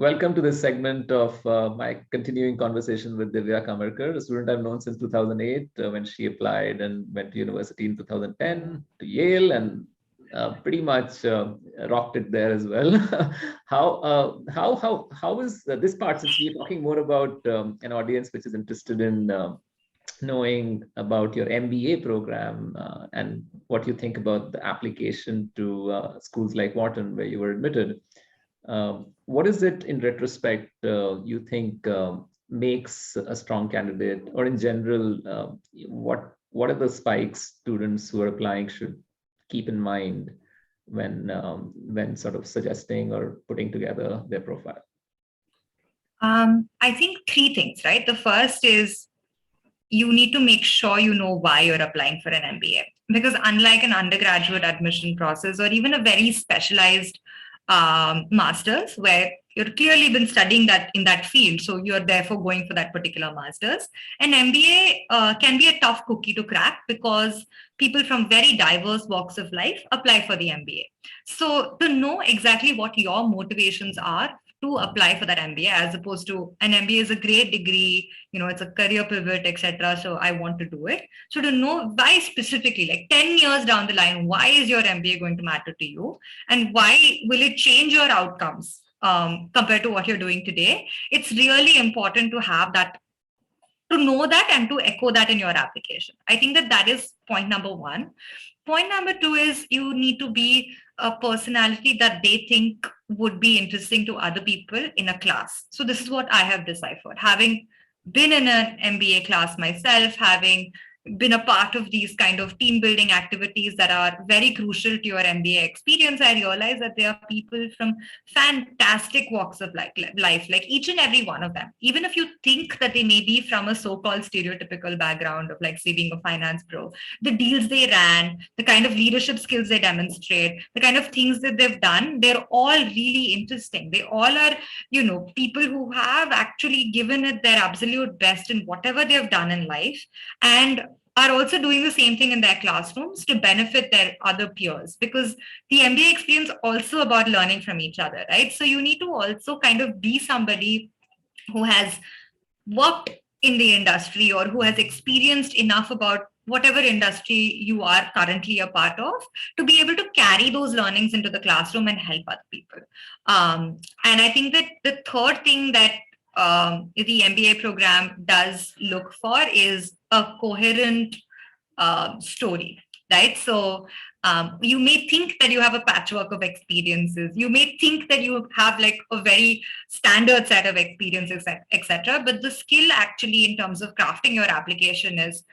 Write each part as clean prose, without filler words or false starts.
Welcome to this segment of my continuing conversation with Divya Kamarkar, a student I've known since 2008 when she applied and went to university in 2010 to Yale and pretty much rocked it there as well. How is this part, since we're talking more about an audience which is interested in knowing about your MBA program and what you think about the application to schools like Wharton, where you were admitted. What is it in retrospect you think makes a strong candidate, or in general, what are the spikes students who are applying should keep in mind when sort of suggesting or putting together their profile? I think three things, right? The first is you need to make sure you know why you're applying for an MBA. Because unlike an undergraduate admission process or even a very specialized master's, where you've clearly been studying that in that field, so you're therefore going for that particular master's, an MBA can be a tough cookie to crack because people from very diverse walks of life apply for the MBA. So to know exactly what your motivations are to apply for that MBA, as opposed to an MBA is a great degree, it's a career pivot, etc. So I want to do it. So to know why specifically, like 10 years down the line, why is your MBA going to matter to you? And why will it change your outcomes compared to what you're doing today? It's really important to have that, to know that and to echo that in your application. I think that is point number one. Point number two is you need to be a personality that they think would be interesting to other people in a class. So this is what I have deciphered. Having been in an MBA class myself, having been a part of these kind of team building activities that are very crucial to your MBA experience, I realize that there are people from fantastic walks of life, like each and every one of them. Even if you think that they may be from a so-called stereotypical background of, like, say, being a finance pro, the deals they ran, the kind of leadership skills they demonstrate, the kind of things that they've done, they're all really interesting. They all are, people who have actually given it their absolute best in whatever they've done in life, and are also doing the same thing in their classrooms to benefit their other peers, because the MBA experience is also about learning from each other, right? So you need to also kind of be somebody who has worked in the industry or who has experienced enough about whatever industry you are currently a part of to be able to carry those learnings into the classroom and help other people. And I think that the third thing that the MBA program does look for is a coherent story, right? So you may think that you have a patchwork of experiences. You may think that you have like a very standard set of experiences, etc. But the skill actually in terms of crafting your application is,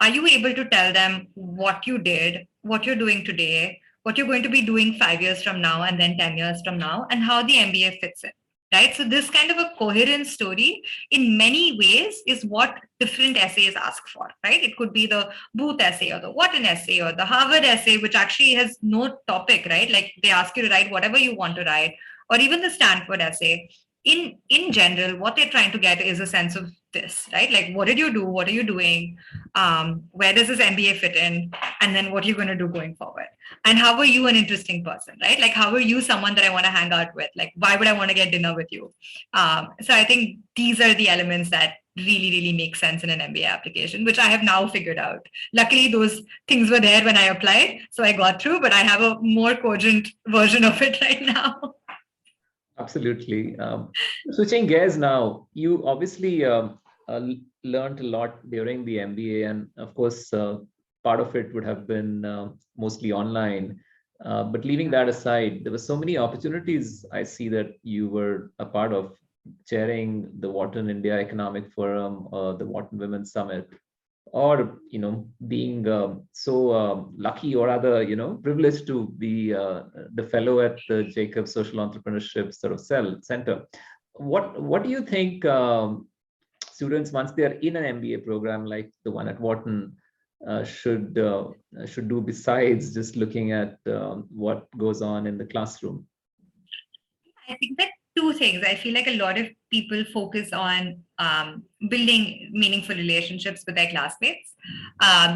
are you able to tell them what you did, what you're doing today, what you're going to be doing 5 years from now, and then 10 years from now, and how the MBA fits in? Right. So this kind of a coherent story in many ways is what different essays ask for, right? It could be the Booth essay or the Wharton essay or the Harvard essay, which actually has no topic, right? Like they ask you to write whatever you want to write, or even the Stanford essay. In general, what they're trying to get is a sense of this, right? Like, what did you do? What are you doing? Where does this MBA fit in? And then what are you going to do going forward? And how are you an interesting person, right? Like, how are you someone that I want to hang out with? Like, why would I want to get dinner with you? So I think these are the elements that really, really make sense in an MBA application, which I have now figured out. Luckily, those things were there when I applied, so I got through, but I have a more cogent version of it right now. Absolutely. Switching gears now, you obviously learned a lot during the MBA, and of course, part of it would have been mostly online. But leaving that aside, there were so many opportunities I see that you were a part of, chairing the Wharton India Economic Forum, the Wharton Women's Summit, or being so lucky, or rather privileged to be the fellow at the Jacobs Social Entrepreneurship sort of center. What do you think students, once they are in an MBA program like the one at Wharton, should do besides just looking at what goes on in the classroom? I think that two things. I feel like a lot of people focus on building meaningful relationships with their classmates.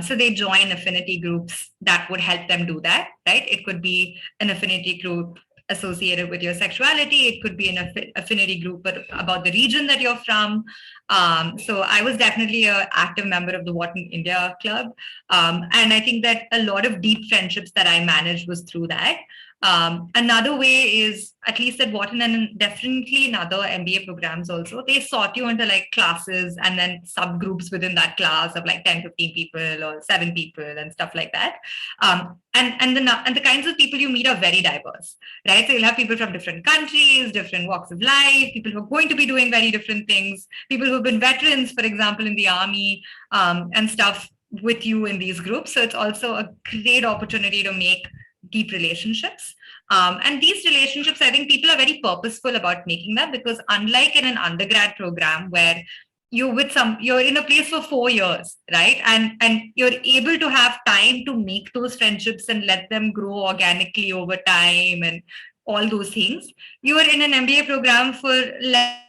So they join affinity groups that would help them do that, right? It could be an affinity group associated with your sexuality. It could be an affinity group, but about the region that you're from. So I was definitely an active member of the Wharton India Club. And I think that a lot of deep friendships that I managed was through that. Another way is, at least at Wharton and definitely in other MBA programs also, they sort you into like classes and then subgroups within that class of like 10, 15 people or 7 people and stuff like that. And the kinds of people you meet are very diverse, right? So you'll have people from different countries, different walks of life, people who are going to be doing very different things, people who've been veterans, for example, in the army, and stuff with you in these groups. So it's also a great opportunity to make deep relationships. And these relationships, I think people are very purposeful about making that, because unlike in an undergrad program where you're in a place for 4 years, right? And you're able to have time to make those friendships and let them grow organically over time and all those things. You are in an MBA program for less.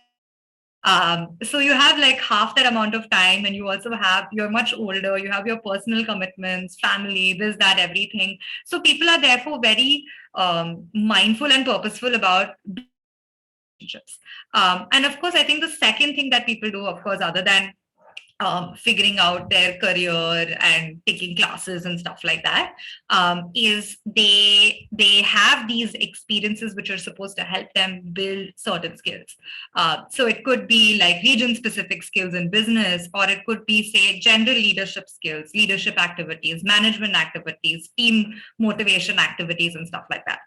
So you have like half that amount of time, and you're much older, you have your personal commitments, family, this, that, everything. So people are therefore very mindful and purposeful about relationships. And of course, I think the second thing that people do, of course, other than figuring out their career and taking classes and stuff like that, is they have these experiences which are supposed to help them build certain skills. So it could be like region specific skills in business, or it could be, say, general leadership skills, leadership activities, management activities, team motivation activities, and stuff like that.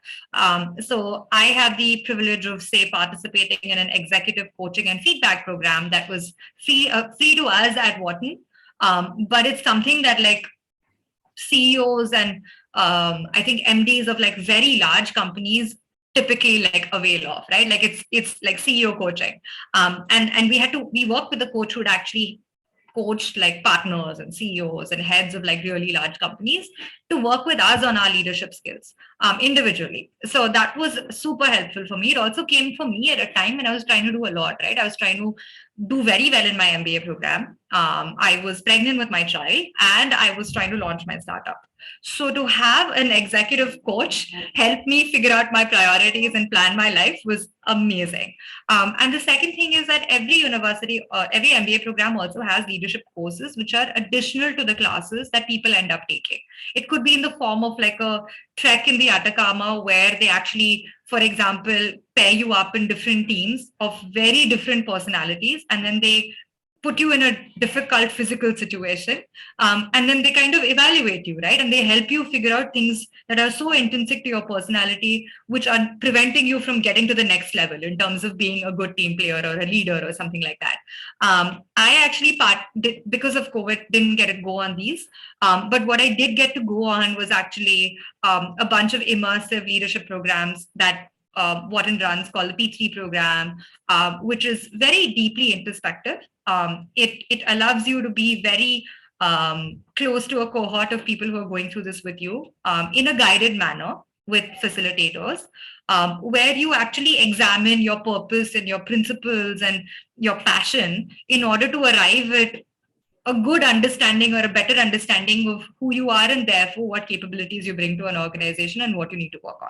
So I had the privilege of, say, participating in an executive coaching and feedback program that was free to us at Wharton. But it's something that like CEOs and I think MDs of like very large companies typically like avail of, right? Like it's like CEO coaching. And we worked with a coach who would actually coached like partners and CEOs and heads of like really large companies to work with us on our leadership skills individually. So that was super helpful for me. It also came for me at a time when I was trying to do a lot, right? I was trying to do very well in my MBA program. I was pregnant with my child and I was trying to launch my startup. So to have an executive coach help me figure out my priorities and plan my life was amazing. And the second thing is that every university or every MBA program also has leadership courses which are additional to the classes that people end up taking. It could be in the form of like a trek in the Atacama where they actually, for example, pair you up in different teams of very different personalities, and then they put you in a difficult physical situation, and then they kind of evaluate you, right? And they help you figure out things that are so intrinsic to your personality, which are preventing you from getting to the next level in terms of being a good team player or a leader or something like that. I actually because of COVID, didn't get to go on these. But what I did get to go on was actually a bunch of immersive leadership programs that Wharton runs, called the P3 program, which is very deeply introspective. It allows you to be very close to a cohort of people who are going through this with you in a guided manner with facilitators, where you actually examine your purpose and your principles and your passion in order to arrive at a good understanding or a better understanding of who you are and therefore what capabilities you bring to an organization and what you need to work on,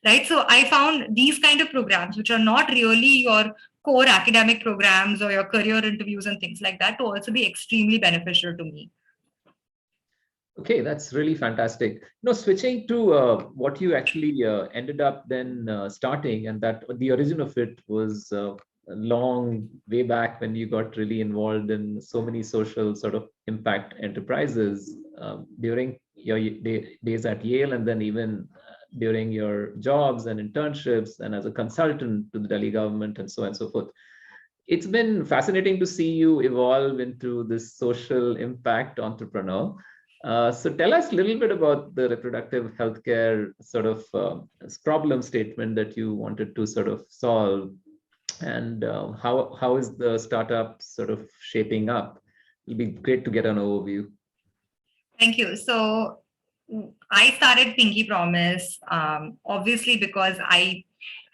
right? So I found these kind of programs, which are not really your core academic programs or your career interviews and things like that, to also be extremely beneficial to me. Okay, that's really fantastic. Switching to what you actually ended up then starting, and that the origin of it was long way back when you got really involved in so many social sort of impact enterprises during your days at Yale, and then even during your jobs and internships and as a consultant to the Delhi government and so on and so forth. It's been fascinating to see you evolve into this social impact entrepreneur. So tell us a little bit about the reproductive healthcare sort of problem statement that you wanted to sort of solve, and how is the startup sort of shaping up? It'll be great to get an overview. Thank you. So I started Pinky Promise, obviously because I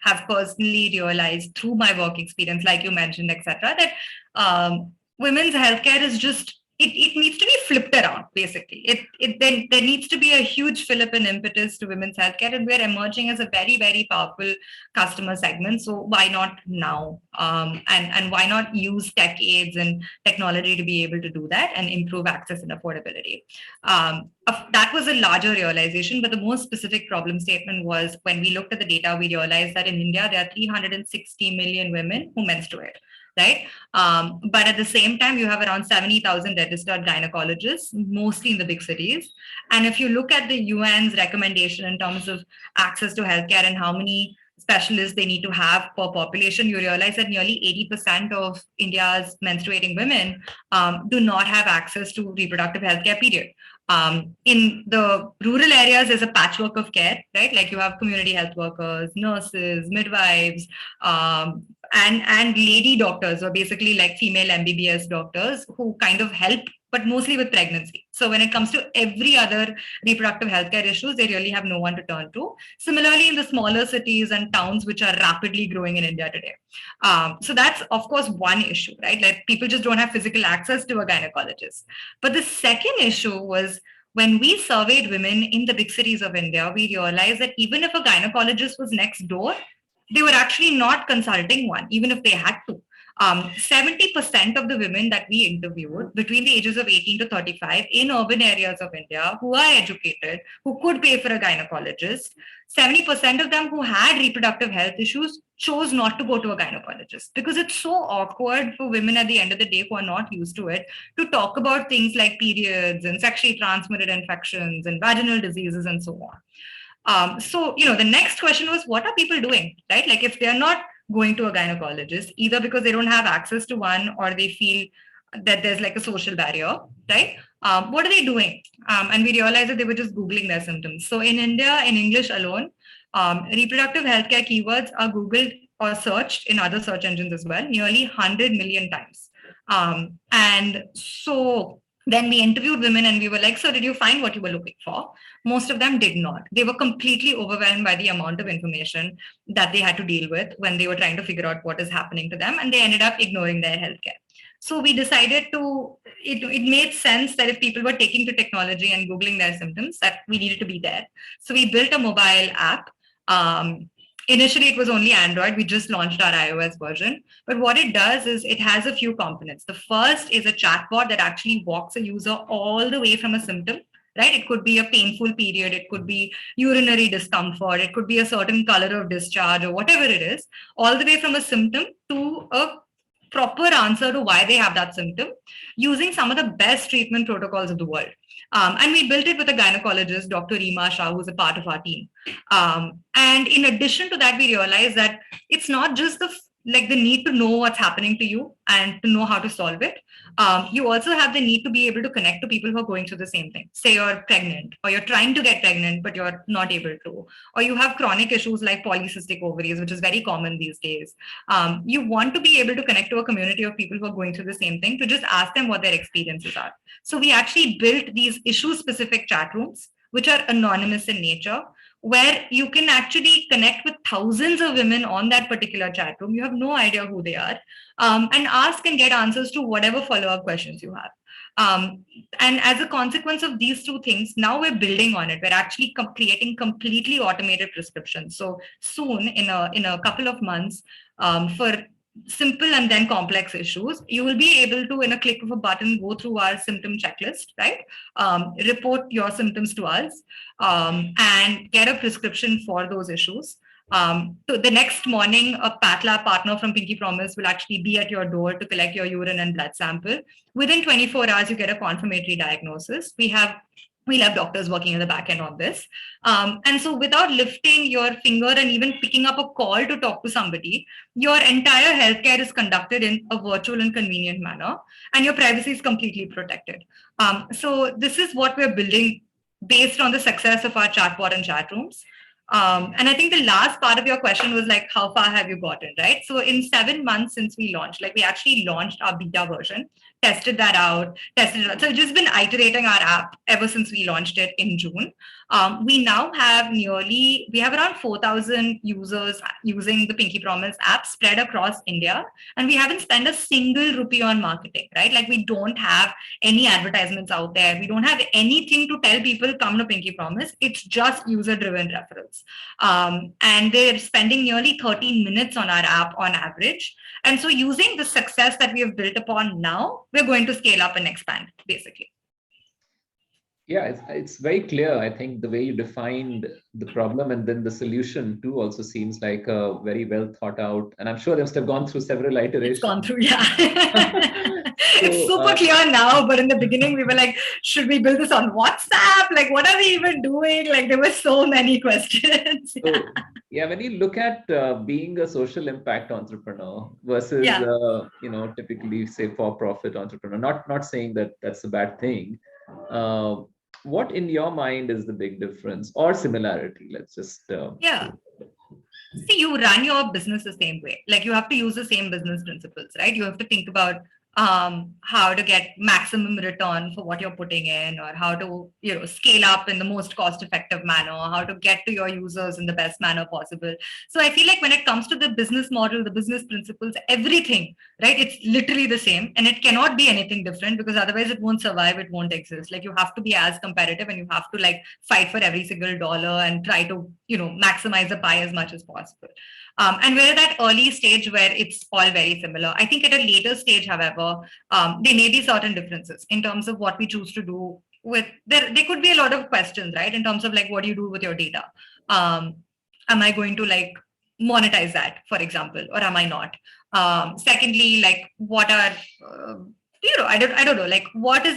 have personally realized through my work experience, like you mentioned, etc., that women's healthcare is just it needs to be flipped around, basically. There needs to be a huge fillip and impetus to women's healthcare, and we're emerging as a very, very powerful customer segment. So why not now? And why not use tech aids and technology to be able to do that and improve access and affordability? That was a larger realization, but the more specific problem statement was when we looked at the data, we realized that in India, there are 360 million women who menstruate, right? But at the same time, you have around 70,000 registered gynecologists, mostly in the big cities. And if you look at the UN's recommendation in terms of access to healthcare and how many specialists they need to have per population, you realize that nearly 80% of India's menstruating women do not have access to reproductive healthcare, period. In the rural areas, there's a patchwork of care, right? Like you have community health workers, nurses, midwives, and lady doctors, or basically like female MBBS doctors who kind of help, but mostly with pregnancy. So when it comes to every other reproductive healthcare issues, they really have no one to turn to. Similarly, in the smaller cities and towns, which are rapidly growing in India today. So that's, of course, one issue, right? Like people just don't have physical access to a gynecologist. But the second issue was when we surveyed women in the big cities of India, we realized that even if a gynecologist was next door, they were actually not consulting one, even if they had to. 70% of the women that we interviewed between the ages of 18 to 35 in urban areas of India who are educated, who could pay for a gynecologist, 70% of them who had reproductive health issues chose not to go to a gynecologist because it's so awkward for women at the end of the day who are not used to it to talk about things like periods and sexually transmitted infections and vaginal diseases and so on. So, the next question was, what are people doing, right? Like if they're not going to a gynecologist, either because they don't have access to one or they feel that there's like a social barrier, right? What are they doing? And we realized that they were just Googling their symptoms. So in India, in English alone, reproductive healthcare keywords are Googled or searched in other search engines as well, nearly 100 million times. And so then we interviewed women and we were like, so did you find what you were looking for? Most of them did not. They were completely overwhelmed by the amount of information that they had to deal with when they were trying to figure out what is happening to them, and they ended up ignoring their healthcare. So we decided it made sense that if people were taking to technology and Googling their symptoms, that we needed to be there. So we built a mobile app. Initially, it was only Android. We just launched our iOS version. But what it does is it has a few components. The first is a chatbot that actually walks a user all the way from a symptom, right? It could be a painful period. It could be urinary discomfort. It could be a certain color of discharge or whatever it is, all the way from a symptom to a proper answer to why they have that symptom using some of the best treatment protocols of the world. And we built it with a gynecologist, Dr. Reema Shah, who's a part of our team. And in addition to that, we realized that it's not just the need to know what's happening to you and to know how to solve it. You also have the need to be able to connect to people who are going through the same thing. Say you're pregnant or you're trying to get pregnant, but you're not able to, or you have chronic issues like polycystic ovaries, which is very common these days. You want to be able to connect to a community of people who are going through the same thing to just ask them what their experiences are. So we actually built these issue-specific chat rooms, which are anonymous in nature, where you can actually connect with thousands of women on that particular chat room. You have no idea who they are, and ask and get answers to whatever follow-up questions you have. And as a consequence of these two things, now we're building on it. We're actually creating completely automated prescriptions. So soon, in a couple of months, for simple and then complex issues, you will be able to, in a click of a button, go through our symptom checklist, right? Report your symptoms to us, and get a prescription for those issues. So the next morning, a Path Lab partner from Pinky Promise will actually be at your door to collect your urine and blood sample. Within 24 hours, you get a confirmatory diagnosis. We'll have doctors working in the back end on this. And so without lifting your finger and even picking up a call to talk to somebody, your entire healthcare is conducted in a virtual and convenient manner, and your privacy is completely protected. So this is what we're building based on the success of our chatbot and chat rooms. And I think the last part of your question was like, how far have you gotten, right? So in 7 months since we launched, we actually launched our beta version, tested that out. So we've just been iterating our app ever since we launched it in June. We now have we have around 4,000 users using the Pinky Promise app spread across India, and we haven't spent a single rupee on marketing, right? Like we don't have any advertisements out there. We don't have anything to tell people come to Pinky Promise. It's just user-driven referrals. And they're spending nearly 13 minutes on our app on average. And so using the success that we have built upon now, we're going to scale up and expand, basically. Yeah, it's very clear. I think the way you defined the problem and then the solution too also seems like a very well thought out. And I'm sure they must have gone through several iterations. It's gone through, yeah. It's super clear now, but in the beginning we were like, should we build this on WhatsApp? Like, what are we even doing? Like, there were so many questions. So, yeah, when you look at being a social impact entrepreneur versus typically say for-profit entrepreneur, not saying that that's a bad thing. What in your mind is the big difference or similarity? Let's just See, you run your business the same way. Like you have to use the same business principles, right? You have to think about how to get maximum return for what you're putting in, or how to scale up in the most cost effective manner, how to get to your users in the best manner possible. So I feel like when it comes to the business model, the business principles, everything, right, it's literally the same, and it cannot be anything different, because otherwise it won't survive, it won't exist. Like you have to be as competitive, and you have to like fight for every single dollar and try to maximize the pie as much as possible. And we're at that early stage where it's all very similar. I think at a later stage, however, there may be certain differences in terms of what we choose to do with. There could be a lot of questions, right? In terms of like, what do you do with your data? Am I going to like monetize that, for example, or am I not? Secondly, like, what are I don't know, like what are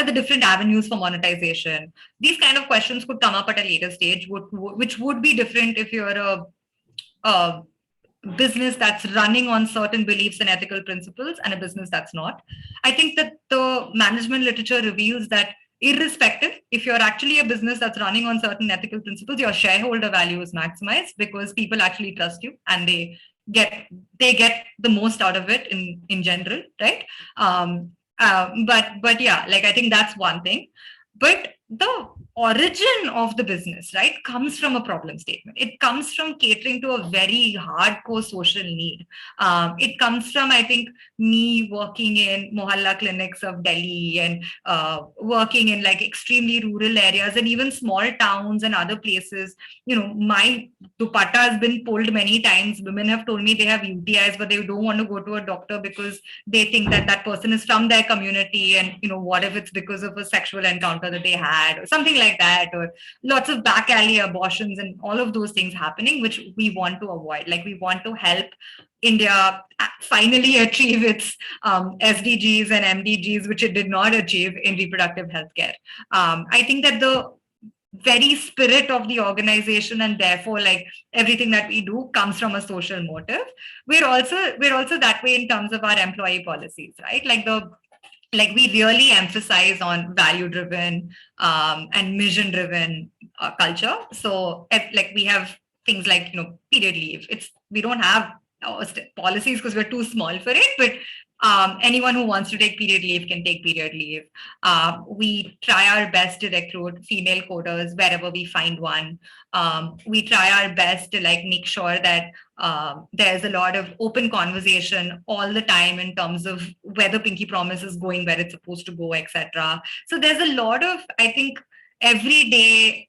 the different avenues for monetization? These kind of questions could come up at a later stage, which would be different if you're a business that's running on certain beliefs and ethical principles and a business that's not. I think that the management literature reveals that irrespective, if you're actually a business that's running on certain ethical principles, your shareholder value is maximized because people actually trust you and they get the most out of it in general, right? But yeah, like I think that's one thing. But the origin of the business, right, comes from a problem statement. It comes from catering to a very hardcore social need. It comes from, I think, me working in mohalla clinics of Delhi and working in like extremely rural areas and even small towns and other places. My dupatta has been pulled many times. Women have told me they have UTIs, but they don't want to go to a doctor because they think that that person is from their community, and what if it's because of a sexual encounter that they had or something like that, or lots of back alley abortions and all of those things happening, which we want to avoid. Like we want to help India finally achieve its SDGs and MDGs, which it did not achieve in reproductive healthcare. I think that the very spirit of the organization, and therefore like everything that we do, comes from a social motive. We're also that way in terms of our employee policies, right? Like we really emphasize on value driven and mission driven culture. So like we have things like period leave. We don't have policies because we're too small for it, but anyone who wants to take period leave can take period leave. We try our best to recruit female coders wherever we find one. We try our best to like make sure that there's a lot of open conversation all the time in terms of whether Pinky Promise is going where it's supposed to go, etc. So there's a lot of, I think, everyday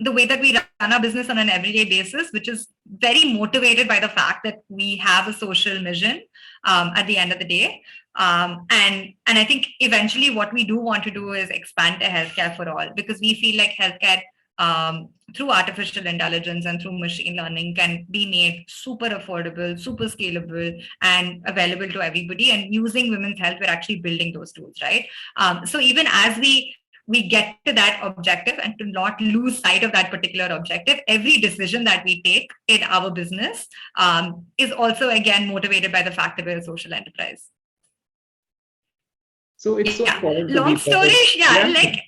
the way that we run our business on an everyday basis, which is very motivated by the fact that we have a social mission at the end of the day. And I think eventually what we do want to do is expand to healthcare for all, because we feel like healthcare through artificial intelligence and through machine learning can be made super affordable, super scalable, and available to everybody. And using women's health, we're actually building those tools, right? So even as we get to that objective and to not lose sight of that particular objective, every decision that we take in our business is also, again, motivated by the fact that we're a social enterprise. So it's so important. Long story short, like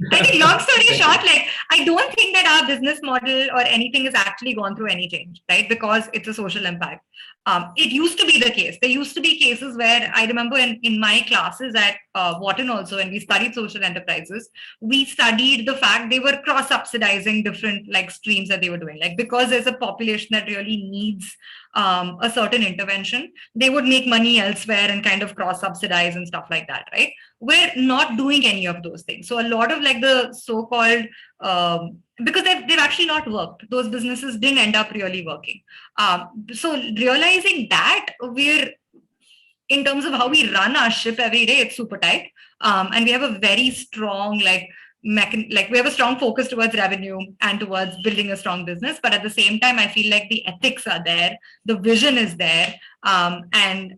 I don't think that our business model or anything has actually gone through any change, right? Because it's a social impact. It used to be the case. There used to be cases where I remember in my classes at Wharton also, and we studied social enterprises, we studied the fact they were cross-subsidizing different like streams that they were doing. Like because there's a population that really needs a certain intervention, they would make money elsewhere and kind of cross-subsidize and stuff like that, right? We're not doing any of those things. So a lot of like the so-called because they've actually not worked. Those businesses didn't end up really working. So realizing that we're in terms of how we run our ship every day, it's super tight. And we have a very strong we have a strong focus towards revenue and towards building a strong business. But at the same time, I feel like the ethics are there, the vision is there. And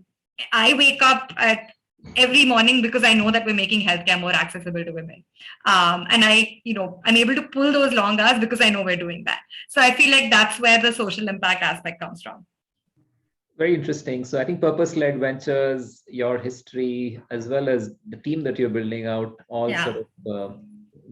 I wake up at every morning because I know that we're making healthcare more accessible to women. And I'm able to pull those long hours because I know we're doing that. So I feel like that's where the social impact aspect comes from. Very interesting. So I think purpose-led ventures, your history, as well as the team that you're building out, all sort of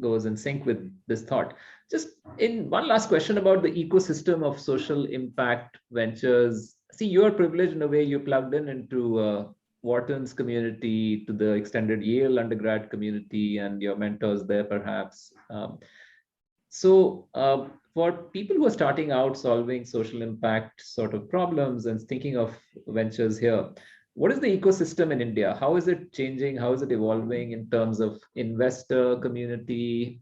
goes in sync with this thought. Just in one last question about the ecosystem of social impact ventures. See, you're privileged in a way, you plugged into Wharton's community, to the extended Yale undergrad community, and your mentors there perhaps. For people who are starting out solving social impact sort of problems and thinking of ventures here, what is the ecosystem in India? How is it changing? How is it evolving in terms of investor community,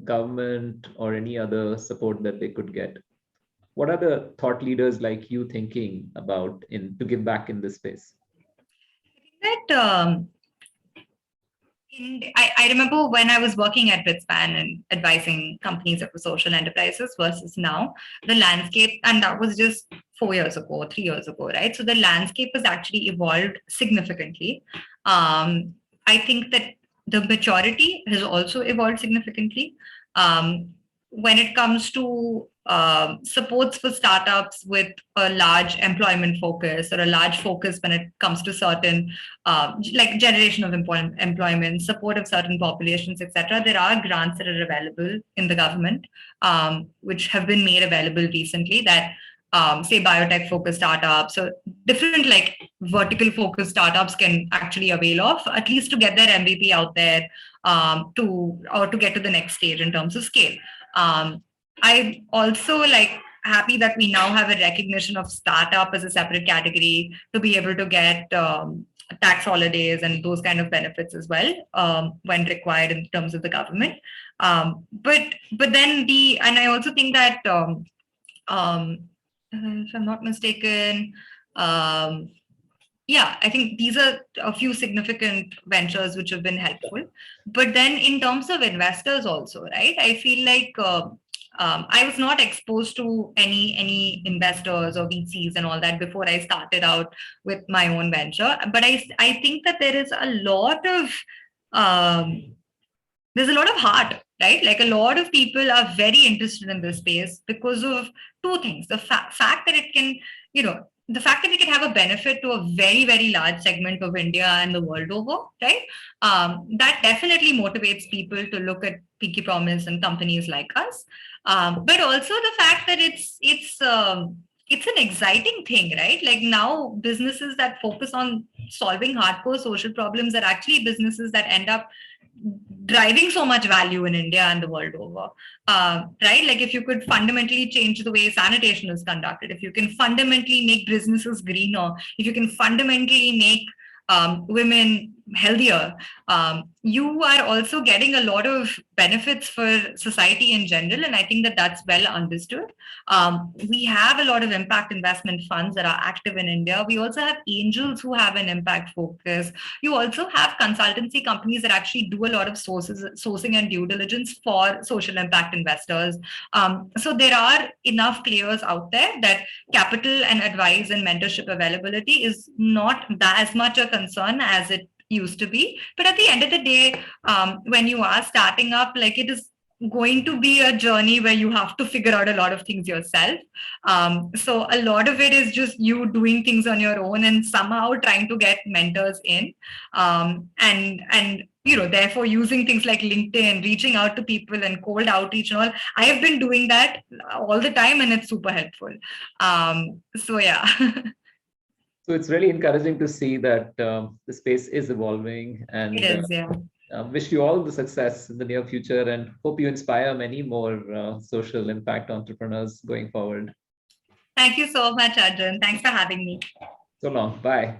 government, or any other support that they could get? What are the thought leaders like you thinking about to give back in this space? I remember when I was working at Bitspan and advising companies that were social enterprises versus now, the landscape, and that was just 4 years ago, 3 years ago, right? So the landscape has actually evolved significantly. I think that the maturity has also evolved significantly. When it comes to supports for startups with a large employment focus or a large focus when it comes to certain like generation of employment, support of certain populations, etc. There are grants that are available in the government, which have been made available recently that say biotech focused startups or different like vertical focused startups can actually avail of, at least to get their MVP out there to get to the next stage in terms of scale. I'm also like happy that we now have a recognition of startup as a separate category to be able to get tax holidays and those kind of benefits as well when required in terms of the government. But then and I also think that if I'm not mistaken, I think these are a few significant ventures which have been helpful. But then in terms of investors also, right? I feel like I was not exposed to any investors or VCs and all that before I started out with my own venture. But I think that there is a lot of heart, right? Like a lot of people are very interested in this space because of two things: the fact that it can, the fact that we can have a benefit to a very, very large segment of India and the world over, right? That definitely motivates people to look at Pinky Promise and companies like us. But also the fact that it's an exciting thing, right? Like now businesses that focus on solving hardcore social problems are actually businesses that end up driving so much value in India and the world over, right? Like if you could fundamentally change the way sanitation is conducted, if you can fundamentally make businesses greener, if you can fundamentally make women healthier, you are also getting a lot of benefits for society in general. And I think that that's well understood. We have a lot of impact investment funds that are active in India. We also have angels who have an impact focus. You also have consultancy companies that actually do a lot of sourcing and due diligence for social impact investors. So there are enough players out there that capital and advice and mentorship availability is not as much a concern as it used to be. But at the end of the day, when you are starting up, like it is going to be a journey where you have to figure out a lot of things yourself. So a lot of it is just you doing things on your own and somehow trying to get mentors in, and therefore using things like LinkedIn, reaching out to people and cold outreach and all. I have been doing that all the time and it's super helpful. So yeah. So it's really encouraging to see that the space is evolving, and It is, yeah. wish you all the success in the near future, and hope you inspire many more social impact entrepreneurs going forward. Thank you so much, Arjun. Thanks for having me. So long. Bye.